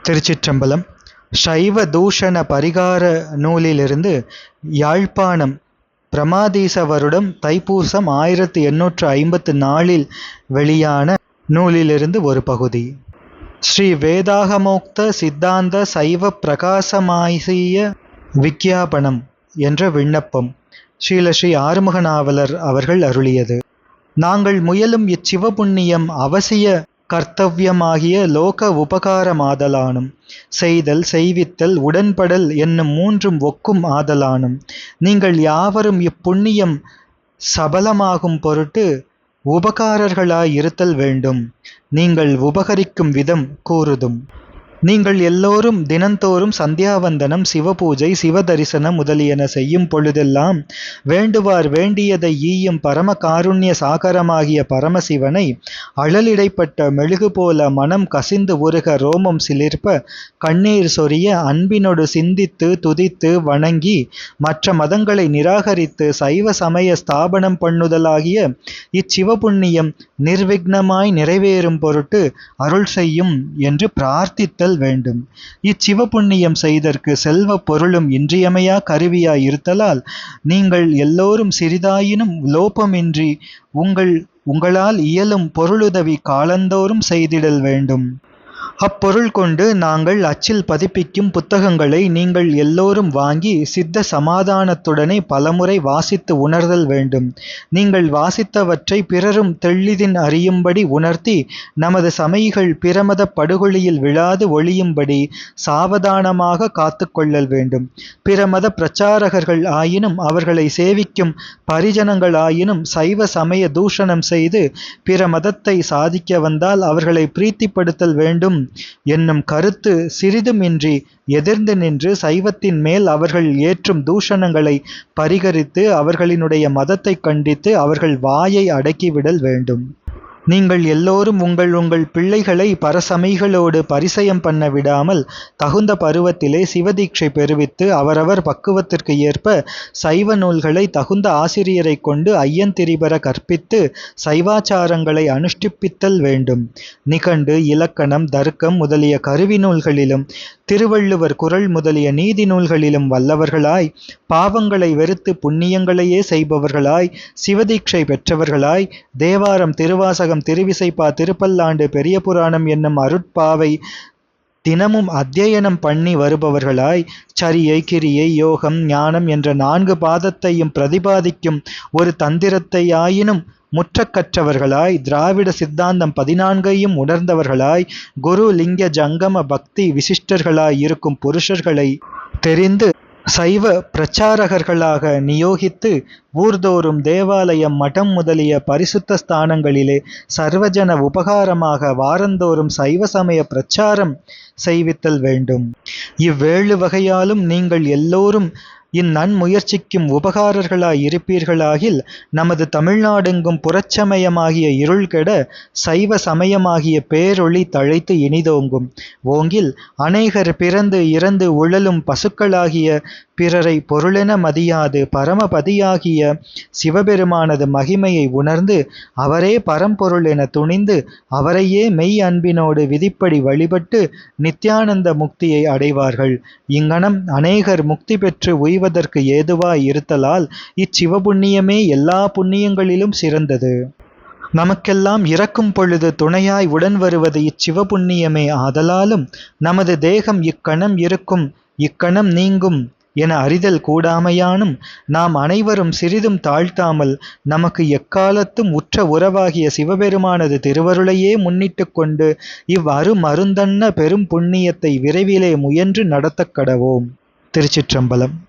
திருச்சிற்றம்பலம். சைவ தூஷண பரிகார நூலிலிருந்து யாழ்ப்பாணம் பிரமாதீச வருடம் தைப்பூசம் 1854 வெளியான நூலிலிருந்து ஒரு பகுதி. ஸ்ரீ வேதாகமோக்த சித்தாந்த சைவ பிரகாசமாசிய விக்யாபனம் என்ற விண்ணப்பம் ஸ்ரீ ஆறுமுகநாவலர் அவர்கள் அருளியது. நாங்கள் முயலும் இச்சிவபுண்ணியம் அவசிய கர்த்தவ்யமாகிய லோக உபகாரமாதலானும் செய்தல் செய்வித்தல் உடன்படல் என்னும் மூன்றும் ஒக்கும் ஆதலானும் நீங்கள் யாவரும் இப்புண்ணியம் சபலமாகும் பொருட்டு உபகாரர்களாயிருத்தல் வேண்டும். நீங்கள் உபகரிக்கும் விதம் கூறுதும். நீங்கள் எல்லோரும் தினந்தோறும் சந்தியாவந்தனம் சிவபூஜை சிவதரிசனம் முதலியன செய்யும் பொழுதெல்லாம் வேண்டுவார் வேண்டியதை ஈயும் பரம காருண்ய சாகரமாகிய பரமசிவனை அழலிடைப்பட்ட மெழுகு போல மனம் கசிந்து உருக ரோமம் சிலிர்ப்ப கண்ணீர் சொரிய அன்பினொடு சிந்தித்து துதித்து வணங்கி மற்ற மதங்களை நிராகரித்து சைவ சமய ஸ்தாபனம் பண்ணுதலாகிய இச்சிவபுண்ணியம் நிர்விக்னமாய் நிறைவேறும் பொருட்டு அருள் செய்யும் என்று பிரார்த்தித்தல் வேண்டும். இச்சிவபுண்ணியம் செய்தற்கு செல்வ பொருளும் இன்றியமையா கருவியாய் இருத்தலால் நீங்கள் எல்லோரும் சிறிதாயினும் லோபமின்றி உங்களால் இயலும் பொருளுதவி காலந்தோறும் செய்திடல் வேண்டும். அப்பொருள் கொண்டு நாங்கள் அச்சில் பதிப்பிக்கும் புத்தகங்களை நீங்கள் எல்லோரும் வாங்கி சித்த சமாதானத்துடனே பலமுறை வாசித்து உணர்தல் வேண்டும். நீங்கள் வாசித்தவற்றை பிறரும் தெள்ளிதின் அறியும்படி உணர்த்தி நமது சமயிகள் பிரமத படுகொலியில் விழாது ஒளியும்படி சாவதானமாக காத்து கொள்ளல் வேண்டும். பிரமத பிரச்சாரகர்கள் ஆயினும் அவர்களை சேவிக்கும் பரிஜனங்கள் ஆயினும் சைவ சமய தூஷணம் செய்து பிற மதத்தை சாதிக்க வந்தால் அவர்களை பிரீத்திப்படுத்தல் வேண்டும் என்னும் கருத்து சிறிதுமின்றி எதிர்ந்து நின்று சைவத்தின் மேல் அவர்கள் ஏற்றும் தூஷணங்களை பரிகரித்து அவர்களினுடைய மதத்தை கண்டித்து அவர்கள் வாயை அடக்கிவிடல் வேண்டும். நீங்கள் எல்லோரும் உங்கள் பிள்ளைகளை பரசமைகளோடு பரிசயம் பண்ண விடாமல் தகுந்த பருவத்திலே சிவதீட்சை பெறுவித்து அவரவர் பக்குவத்திற்கு ஏற்ப சைவ நூல்களை தகுந்த ஆசிரியரை கொண்டு ஐயந்திரிபர கற்பித்து சைவாச்சாரங்களை அனுஷ்டிப்பித்தல் வேண்டும். நிகண்டு இலக்கணம் தர்க்கம் முதலிய கருவி நூல்களிலும் திருவள்ளுவர் குறள் முதலிய நீதி நூல்களிலும் வல்லவர்களாய் பாவங்களை வெறுத்து புண்ணியங்களையே செய்பவர்களாய் சிவதீட்சை பெற்றவர்களாய் தேவாரம் திருவாசகம் திருவிசைப்பா திருப்பல்லாண்டு பெரிய புராணம் என்னும் அருட்பாவை தினமும் அத்தியனம் பண்ணி வருபவர்களாய் சரியை கிரியை யோகம் ஞானம் என்ற 4 பாதத்தையும் பிரதிபாதிக்கும் ஒரு தந்திரத்தையாயினும் முற்றக்கற்றவர்களாய் திராவிட சித்தாந்தம் 14ஐயும் உணர்ந்தவர்களாய் குரு லிங்க ஜங்கம பக்தி விசிஷ்டர்களாய் இருக்கும் புருஷர்களை தெரிந்து சைவ பிரச்சாரகர்களாக நியோகித்து ஊர்தோறும் தேவாலயம் மடம் முதலிய பரிசுத்த ஸ்தானங்களிலே சர்வஜன உபகாரமாக வாரந்தோறும் சைவ சமய பிரச்சாரம் செய்வித்தல் வேண்டும். இவ்வேழு வகையாலும் நீங்கள் எல்லோரும் இந்நன்முயற்சிக்கும் உபகாரர்களாய் இருப்பீர்களாகில் நமது தமிழ்நாடெங்கும் புறச்சமயமாகிய இருள் கெட சைவ சமயமாகிய பேரொளி தழைத்து இனிதோங்கும். ஓங்கில் அநேகர் பிறந்து இறந்து உழலும் பசுக்களாகிய பிறரை பொருளென மதியாது பரமபதியாகிய சிவபெருமானது மகிமையை உணர்ந்து அவரே பரம்பொருள் என துணிந்து அவரையே மெய் அன்பினோடு விதிப்படி வழிபட்டு நித்யானந்த முக்தியை அடைவார்கள். இங்கனம் அநேகர் முக்தி பெற்று உய்வதற்கு ஏதுவாய் இருத்தலால் இச்சிவபுண்ணியமே எல்லா புண்ணியங்களிலும் சிறந்தது. நமக்கெல்லாம் இறக்கும் பொழுது துணையாய் உடன் வருவது இச்சிவபுண்ணியமே ஆதலாலும் நமது தேகம் இக்கணம் இருக்கும் இக்கணம் நீங்கும் என அறிதல் கூடாமையானும் நாம் அனைவரும் சிறிதும் தாழ்த்தாமல் நமக்கு எக்காலத்தும் உற்ற உறவாகிய சிவபெருமானது திருவருளையே முன்னிட்டு கொண்டு மருந்தன்ன பெரும் புண்ணியத்தை விரைவிலே முயன்று நடத்தக் கடவோம். திருச்சிற்றம்பலம்.